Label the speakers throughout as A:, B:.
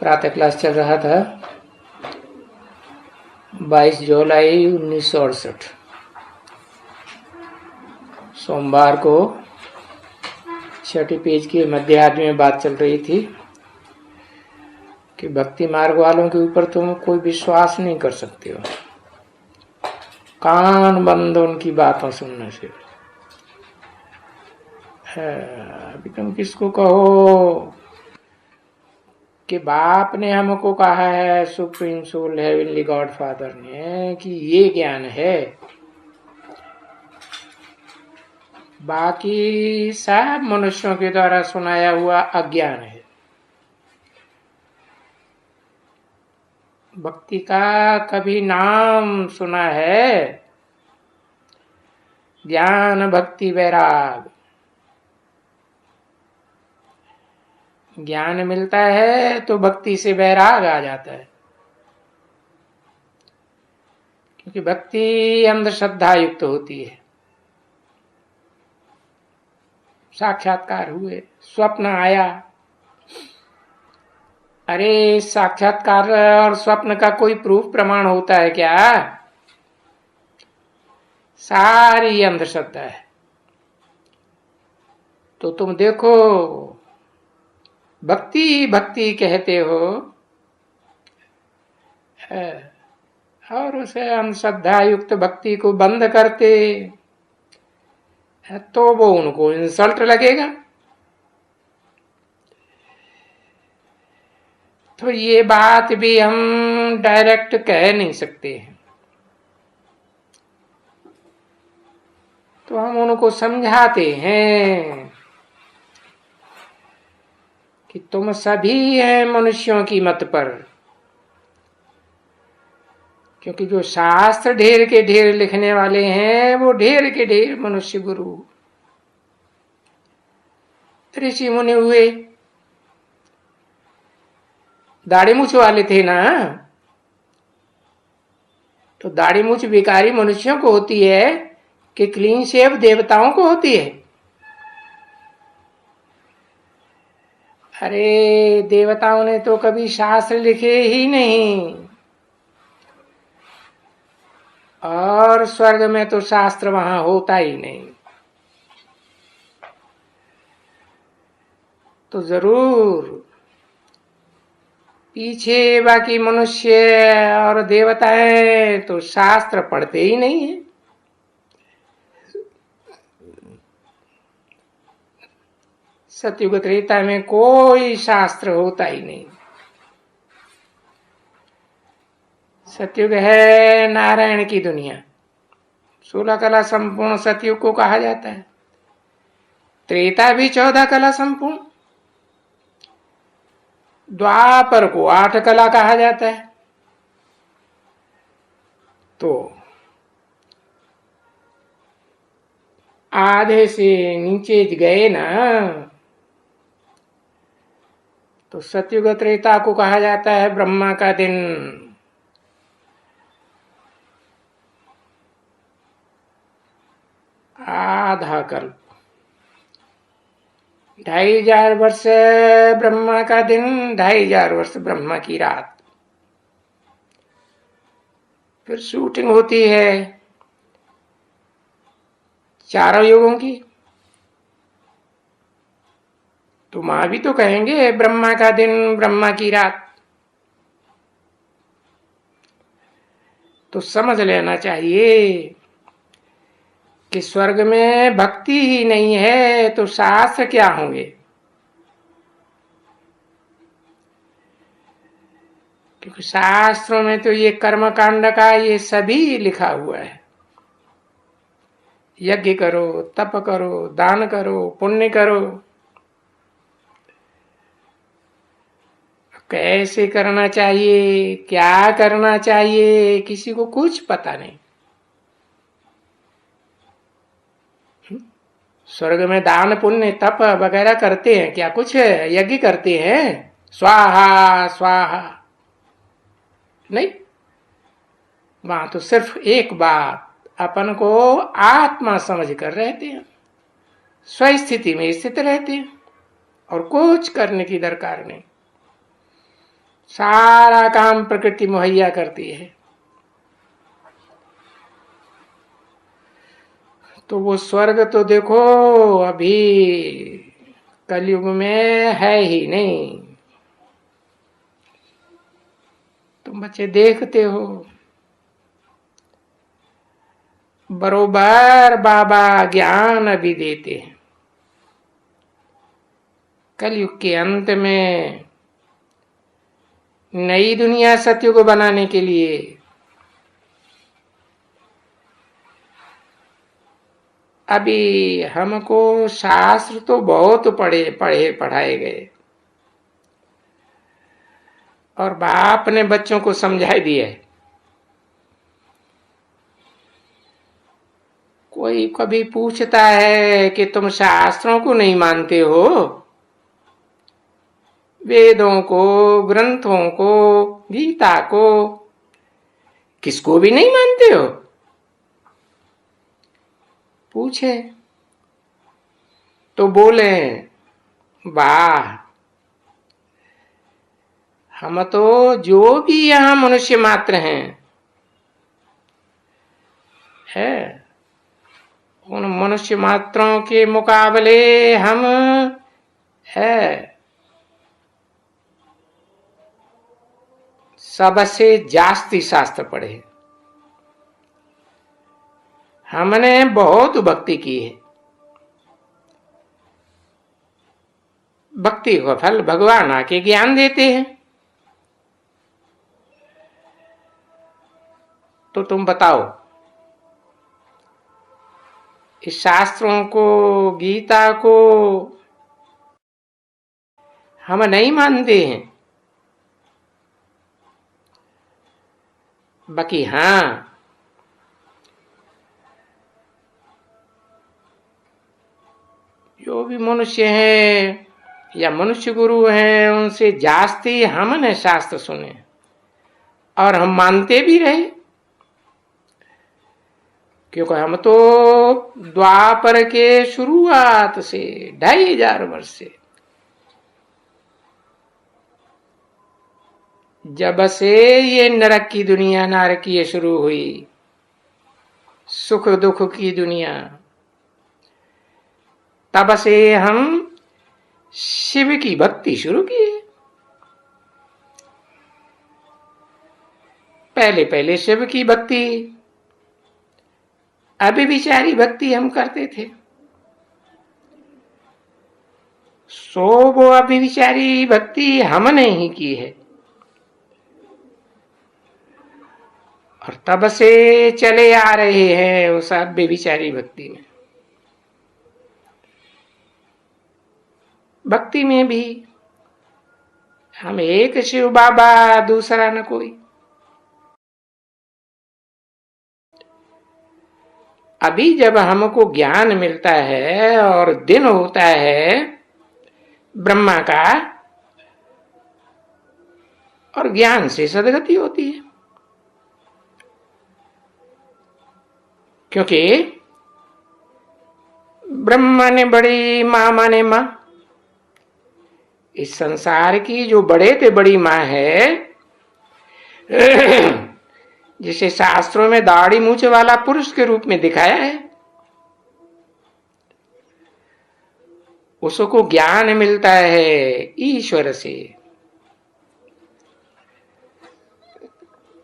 A: प्रातः क्लास चल रहा था 22 जुलाई 1968 सोमवार को छठी पेज के मध्यार्ध में बात चल रही थी कि भक्ति मार्ग वालों के ऊपर तुम कोई विश्वास नहीं कर सकते हो, कान बंद उनकी बातों सुनने से। अभी तुम किसको कहो कि बाप ने हमको कहा है, supreme soul heavenly God father ने, कि ये ज्ञान है, बाकी सब मनुष्यों के द्वारा सुनाया हुआ अज्ञान है। भक्ति का कभी नाम सुना है? ज्ञान भक्ति वैराग। ज्ञान मिलता है तो भक्ति से वैराग आ जाता है, क्योंकि भक्ति अंधश्रद्धा युक्त होती है। साक्षात्कार हुए, स्वप्न आया, अरे साक्षात्कार और स्वप्न का कोई प्रूफ प्रमाण होता है क्या? सारी अंधश्रद्धा है। तो तुम देखो, भक्ति भक्ति कहते हो और उसे अंधश्रद्धा युक्त भक्ति को बंद करते तो वो उनको इंसल्ट लगेगा। तो ये बात भी हम डायरेक्ट कह नहीं सकते हैं, तो हम उनको समझाते हैं कि तुम सभी हैं मनुष्यों की मत पर, क्योंकि जो शास्त्र ढेर के ढेर लिखने वाले हैं वो ढेर के ढेर मनुष्य गुरु ऋषि मुनि हुए। दाढ़ी मूछ वाले थे ना, तो दाढ़ी मूछ विकारी मनुष्यों को होती है कि क्लीन शेव देवताओं को होती है? अरे देवताओं ने तो कभी शास्त्र लिखे ही नहीं, और स्वर्ग में तो शास्त्र वहां होता ही नहीं। तो जरूर पीछे बाकी मनुष्य और देवताएं तो शास्त्र पढ़ते ही नहीं है। सतयुग त्रेता में कोई शास्त्र होता ही नहीं। सतयुग है नारायण की दुनिया। 16 कला संपूर्ण सतयुग को कहा जाता है। त्रेता भी 14 कला संपूर्ण, द्वापर को 8 कला कहा जाता है। तो आधे से नीचे गए ना, तो सतयुग त्रेता को कहा जाता है ब्रह्मा का दिन। आधा कल्प, 2500 वर्ष ब्रह्मा का दिन, 2500 वर्ष ब्रह्मा की रात। फिर शूटिंग होती है चारों युगों की। तो मां भी तो कहेंगे ब्रह्मा का दिन, ब्रह्मा की रात। तो समझ लेना चाहिए कि स्वर्ग में भक्ति ही नहीं है तो शास्त्र क्या होंगे? क्योंकि शास्त्रों में तो ये कर्म कांड का ये सभी लिखा हुआ है। यज्ञ करो, तप करो, दान करो, पुण्य करो। कैसे करना चाहिए, क्या करना चाहिए, किसी को कुछ पता नहीं। स्वर्ग में दान पुण्य तप वगैरह करते हैं क्या? कुछ यज्ञ करते हैं, स्वाहा स्वाहा नहीं। वहां तो सिर्फ एक बात, अपन को आत्मा समझ कर रहते हैं, स्वस्थिति में स्थित रहते हैं, और कुछ करने की दरकार नहीं। सारा काम प्रकृति मुहैया करती है। तो वो स्वर्ग तो देखो अभी कलयुग में है ही नहीं। तुम बच्चे देखते हो, बरोबर बाबा ज्ञान अभी देते हैं। कलयुग के अंत में नई दुनिया सतयुग बनाने के लिए अभी हमको शास्त्र तो बहुत पढ़ाए गए, और बाप ने बच्चों को समझा दिया है। कोई कभी पूछता है कि तुम शास्त्रों को नहीं मानते हो, वेदों को, ग्रंथों को, गीता को, किसको भी नहीं मानते हो? पूछे तो बोले वाह, हम तो जो भी यहां मनुष्य मात्र हैं है, उन मनुष्य मात्रों के मुकाबले हम है सबसे जास्ती शास्त्र पढ़े। हमने बहुत भक्ति की है। भक्ति का फल भगवान आके ज्ञान देते हैं। तो तुम बताओ, इस शास्त्रों को, गीता को हम नहीं मानते हैं। बाकी हाँ, जो भी मनुष्य है या मनुष्य गुरु है, उनसे जास्ती हमने शास्त्र सुने और हम मानते भी रहे, क्योंकि हम तो द्वापर के शुरुआत से 2500 वर्ष से, जब से ये नरक की दुनिया नारकीय शुरू हुई, सुख दुख की दुनिया, तब से हम शिव की भक्ति शुरू की है। पहले पहले शिव की भक्ति, अभिविचारी भक्ति हम करते थे। सो वो अभिविचारी भक्ति हमने ही की है, और तब से चले आ रहे हैं उस अभिविचारी भक्ति में। भक्ति में भी हम एक शिव बाबा, दूसरा न कोई। अभी जब हमको ज्ञान मिलता है और दिन होता है ब्रह्मा का, और ज्ञान से सदगति होती है, क्योंकि ब्रह्मा ने बड़ी, मां माने मां। इस संसार की जो बड़े से बड़ी मां है, जिसे शास्त्रों में दाढ़ी मूछ वाला पुरुष के रूप में दिखाया है, उसको ज्ञान मिलता है ईश्वर से,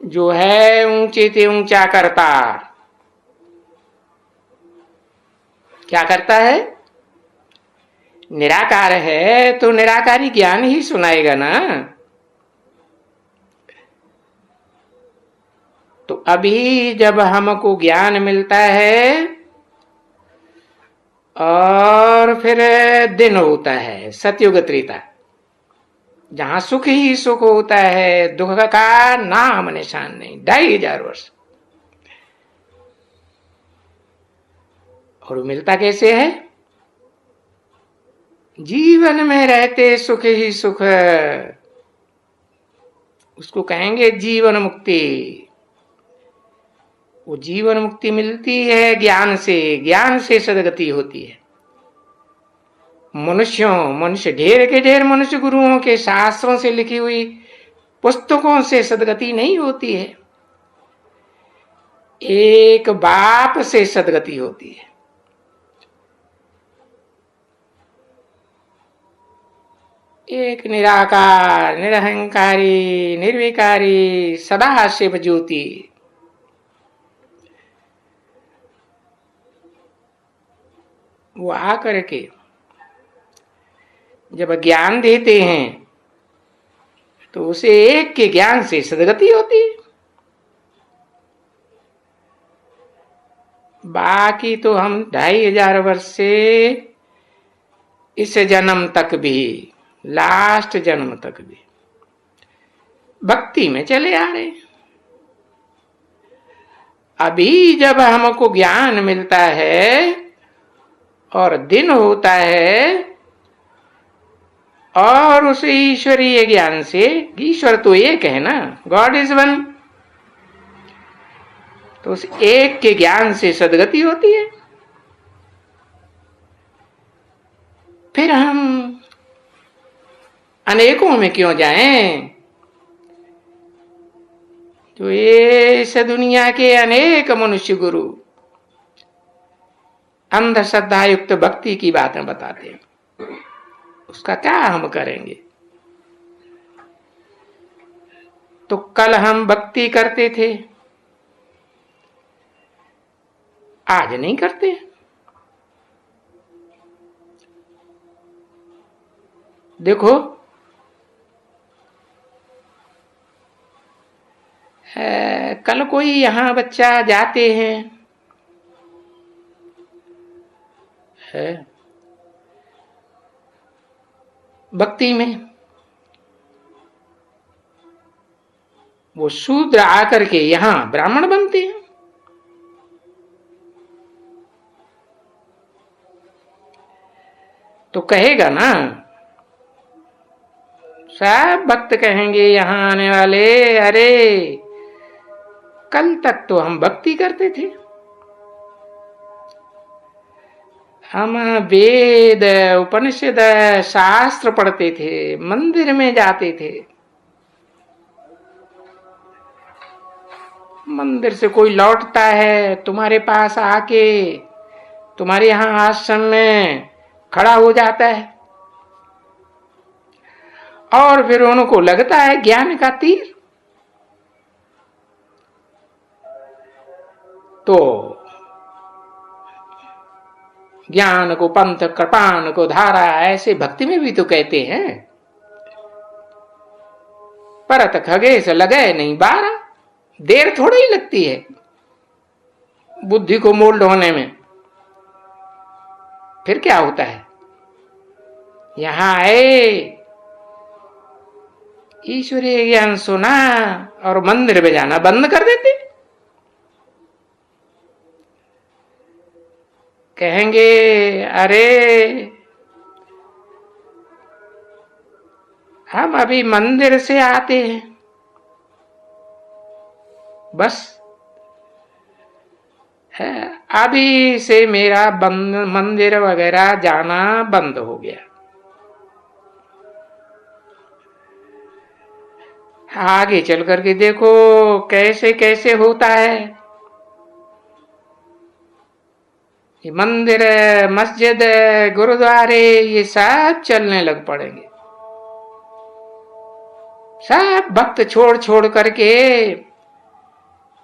A: जो है ऊंचे से ऊंचा करता। क्या करता है? निराकार है तो निराकारी ज्ञान ही सुनाएगा ना। तो अभी जब हमको ज्ञान मिलता है और फिर दिन होता है सतयुग त्रेता, जहां सुख ही सुख होता है, दुख का नाम निशान नहीं। 2500 वर्ष। और मिलता कैसे है? जीवन में रहते सुख ही सुख, उसको कहेंगे जीवन मुक्ति। वो जीवन मुक्ति मिलती है ज्ञान से, ज्ञान से सदगति होती है। मनुष्य ढेर के ढेर मनुष्य गुरुओं के शास्त्रों से लिखी हुई पुस्तकों से सदगति नहीं होती है, एक बाप से सदगति होती है। एक निराकार, निरहंकारी, निर्विकारी, सदा शिव ज्योति। वो आकर के जब ज्ञान देते हैं तो उसे एक के ज्ञान से सदगति होती है। बाकी तो हम 2500 वर्ष से इस जन्म तक भी, लास्ट जन्म तक भी भक्ति में चले आ रहे हैं। अभी जब हमको ज्ञान मिलता है और दिन होता है और उस ईश्वरीय ज्ञान से, ईश्वर तो एक है ना, गॉड इज वन, तो उस एक के ज्ञान से सदगति होती है। फिर हम अनेकों में क्यों जाएं? तो इस दुनिया के अनेक मनुष्य गुरु अंधश्रद्धा युक्त भक्ति की बातें बताते हैं, उसका क्या हम करेंगे? तो कल हम भक्ति करते थे, आज नहीं करते। देखो कल कोई यहां बच्चा जाते हैं भक्ति में, वो शूद्र आकर के यहां ब्राह्मण बनते हैं। तो कहेगा ना, सब भक्त कहेंगे यहां आने वाले, अरे कल तक तो हम भक्ति करते थे, हम वेद उपनिषद शास्त्र पढ़ते थे, मंदिर में जाते थे, मंदिर से कोई लौटता है तुम्हारे पास आके तुम्हारे यहां आश्रम में खड़ा हो जाता है और फिर उनको लगता है ज्ञान का तीर, तो ज्ञान को पंथ, कृपाण को धारा, ऐसे भक्ति में भी तो कहते हैं। परत खगेश लगे नहीं बारा, देर थोड़ी ही लगती है बुद्धि को मोल्ड होने में। फिर क्या होता है, यहां आए, ईश्वरीय ज्ञान सुना और मंदिर में जाना बंद कर देते। कहेंगे अरे हम अभी मंदिर से आते हैं, बस है अभी से मेरा मंदिर वगैरह जाना बंद हो गया। आगे चल करके देखो कैसे कैसे होता है। ये मंदिर, मस्जिद, गुरुद्वारे, ये सब चलने लग पड़ेंगे। सब भक्त छोड़ छोड़ करके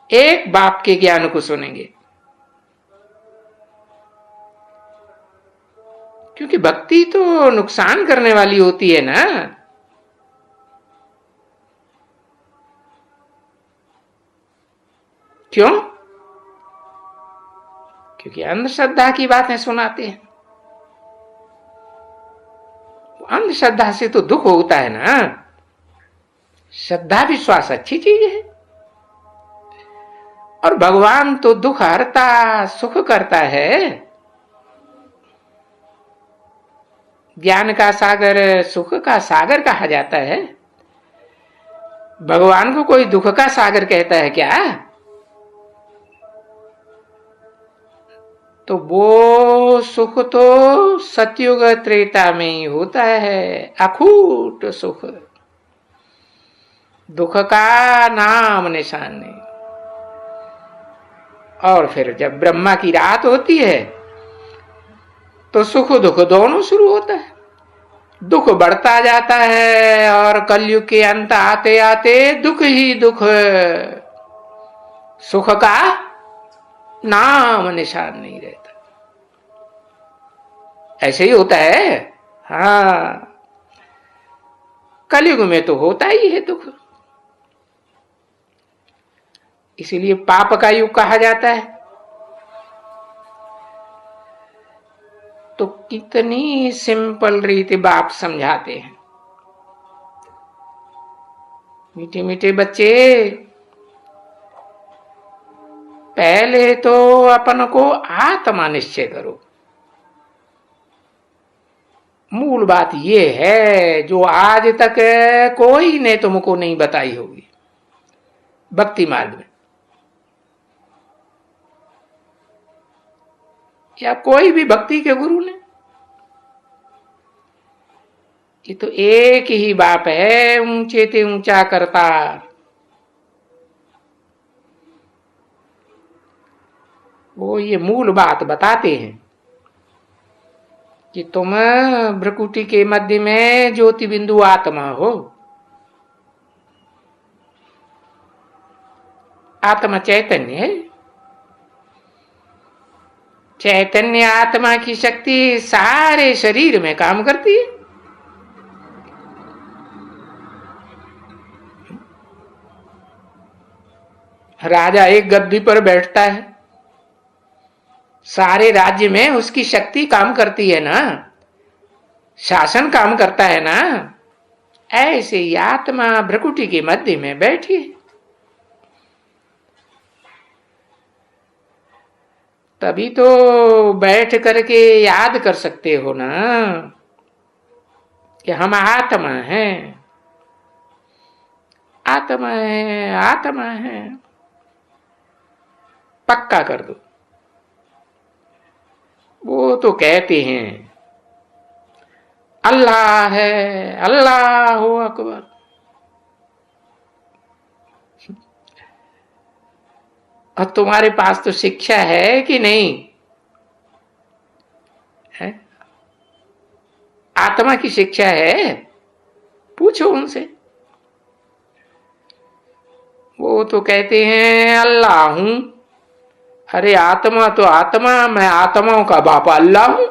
A: एक बाप के ज्ञान को सुनेंगे, क्योंकि भक्ति तो नुकसान करने वाली होती है ना। क्यों? क्योंकि अंधश्रद्धा की बातें सुनाते हैं। अंधश्रद्धा से तो दुख होता है ना। श्रद्धा विश्वास अच्छी चीज है, और भगवान तो दुख हरता, सुख करता है। ज्ञान का सागर, सुख का सागर कहा जाता है। भगवान को कोई दुख का सागर कहता है क्या? तो वो सुख तो सतयुग त्रेता में ही होता है, अखूट सुख। दुख का नाम निशान नहीं। और फिर जब ब्रह्मा की रात होती है तो सुख दुख दोनों शुरू होता है। दुख बढ़ता जाता है और कलयुग के अंत आते आते दुख ही दुख, सुख का नाम निशान नहीं रहता। ऐसे ही होता है। हाँ, कलयुग में तो होता ही है दुख, इसीलिए पाप का युग कहा जाता है। तो कितनी सिंपल रीति बाप समझाते हैं। मीठे मीठे बच्चे, पहले तो अपन को आत्मा निश्चय करो। मूल बात ये है जो आज तक कोई ने तुमको नहीं बताई होगी भक्ति मार्ग में, या कोई भी भक्ति के गुरु ने। ये तो एक ही बाप है, ऊंचे ते ऊंचा करतार। वो ये मूल बात बताते हैं कि तुम भ्रकुटी के मध्य में ज्योति बिंदु आत्मा हो। आत्मा चैतन्य है। चैतन्य आत्मा की शक्ति सारे शरीर में काम करती है। राजा एक गद्दी पर बैठता है, सारे राज्य में उसकी शक्ति काम करती है ना, शासन काम करता है ना। ऐसे ही आत्मा भ्रकुटी के मध्य में बैठी है। तभी तो बैठ करके याद कर सकते हो ना कि हम आत्मा हैं, आत्मा है, आत्मा है। पक्का कर दो। वो तो कहते हैं अल्लाह है, अल्लाह अकबर। और तुम्हारे पास तो शिक्षा है कि नहीं है? आत्मा की शिक्षा है, पूछो उनसे। वो तो कहते हैं अल्लाह हूं। अरे आत्मा तो आत्मा, मैं आत्माओं का बाप अल्लाह हूं।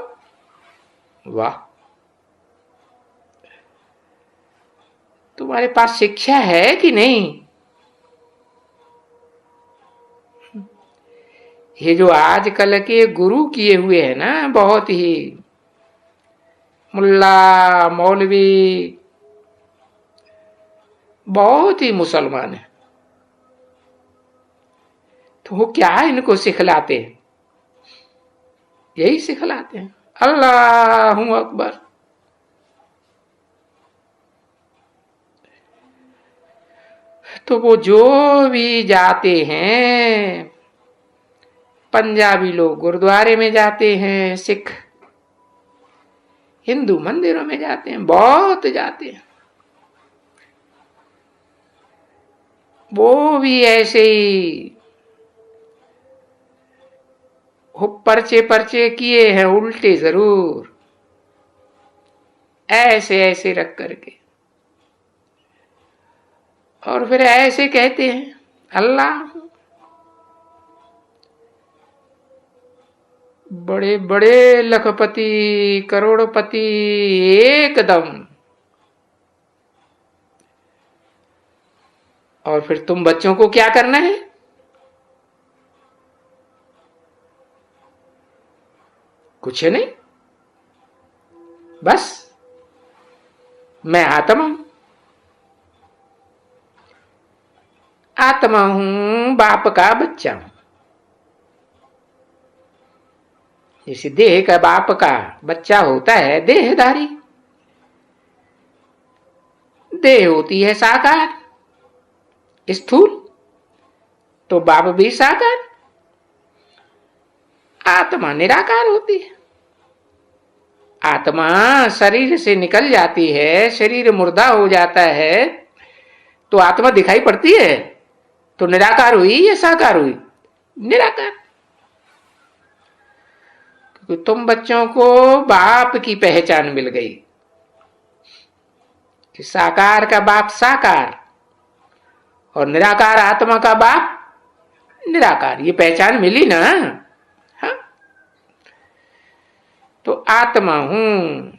A: वाह, तुम्हारे पास शिक्षा है कि नहीं? ये जो आजकल के गुरु किए हुए हैं ना, बहुत ही मुल्ला मौलवी, बहुत ही मुसलमान है, तो वो क्या इनको सिखलाते हैं? यही सिखलाते हैं अल्लाहू अकबर। तो वो जो भी जाते हैं, पंजाबी लोग गुरुद्वारे में जाते हैं, सिख हिंदू मंदिरों में जाते हैं, बहुत जाते हैं। वो भी ऐसे ही पर्चे पर्चे किए हैं, उल्टे जरूर, ऐसे ऐसे रख करके, और फिर ऐसे कहते हैं अल्लाह। बड़े बड़े लखपति करोड़पति एकदम। और फिर तुम बच्चों को क्या करना है? कुछ नहीं, बस मैं आत्मा हूं, आत्मा हूं, बाप का बच्चा हूं। जैसे देह का बाप का बच्चा होता है देहधारी, देह होती है साकार स्थूल, तो बाप भी साकार, आत्मा निराकार होती है। आत्मा शरीर से निकल जाती है, शरीर मुर्दा हो जाता है, तो आत्मा दिखाई पड़ती है, तो निराकार हुई या साकार हुई? निराकार। क्योंकि तुम बच्चों को बाप की पहचान मिल गई कि साकार का बाप साकार और निराकार आत्मा का बाप निराकार, ये पहचान मिली ना। हाँ, तो आत्मा हूं,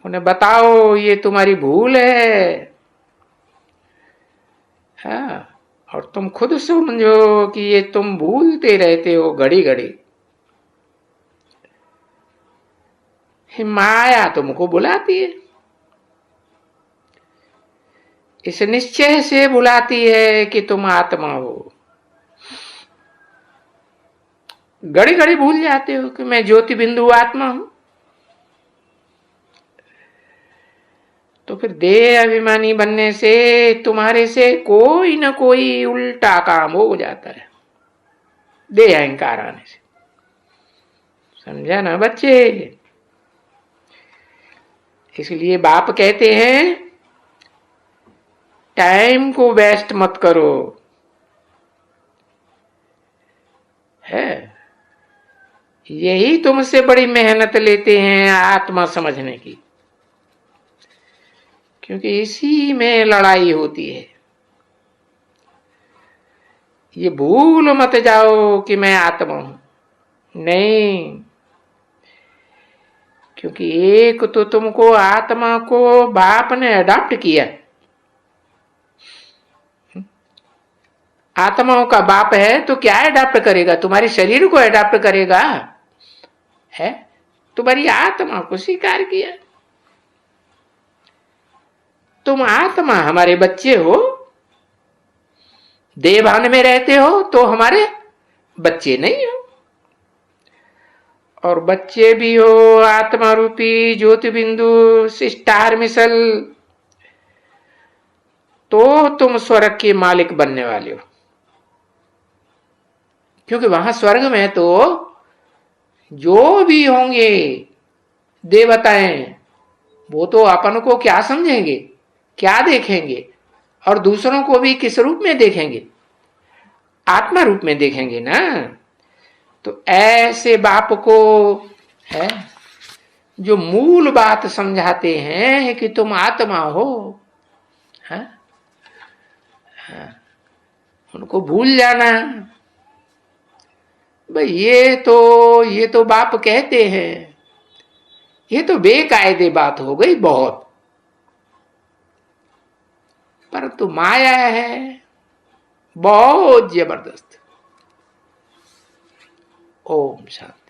A: उन्हें बताओ ये तुम्हारी भूल है। हाँ, और तुम खुद समझो कि ये तुम भूलते रहते हो घड़ी घड़ी। माया तुमको बुलाती है, इस निश्चय से बुलाती है कि तुम आत्मा हो। घड़ी घड़ी भूल जाते हो कि मैं ज्योति बिंदु आत्मा हूं। तो फिर देह अभिमानी बनने से तुम्हारे से कोई ना कोई उल्टा काम हो जाता है, देह अहंकार आने से। समझा ना बच्चे? इसलिए बाप कहते हैं टाइम को वेस्ट मत करो। है, यही तुमसे बड़ी मेहनत लेते हैं आत्मा समझने की, क्योंकि इसी में लड़ाई होती है। ये भूल मत जाओ कि मैं आत्मा हूं, नहीं। क्योंकि एक तो तुमको आत्मा को बाप ने अडॉप्ट किया, आत्माओं का बाप है तो क्या अडॉप्ट करेगा? तुम्हारे शरीर को अडॉप्ट करेगा? है, तुम्हारी आत्मा को स्वीकार किया। तुम आत्मा हमारे बच्चे हो, देवान में रहते हो तो हमारे बच्चे नहीं हो। और बच्चे भी हो आत्मा रूपी ज्योति बिंदु स्टार मिसल, तो तुम स्वर्ग के मालिक बनने वाले हो। क्योंकि वहां स्वर्ग में तो जो भी होंगे देवताएं, वो तो अपन को क्या समझेंगे, क्या देखेंगे, और दूसरों को भी किस रूप में देखेंगे? आत्मा रूप में देखेंगे ना। तो ऐसे बाप को है जो मूल बात समझाते हैं कि तुम आत्मा हो, है? हाँ, उनको भूल जाना। भाई ये तो बाप कहते हैं, ये तो बेकायदे बात हो गई बहुत, परंतु माया है बहुत जबरदस्त। ओम शांति।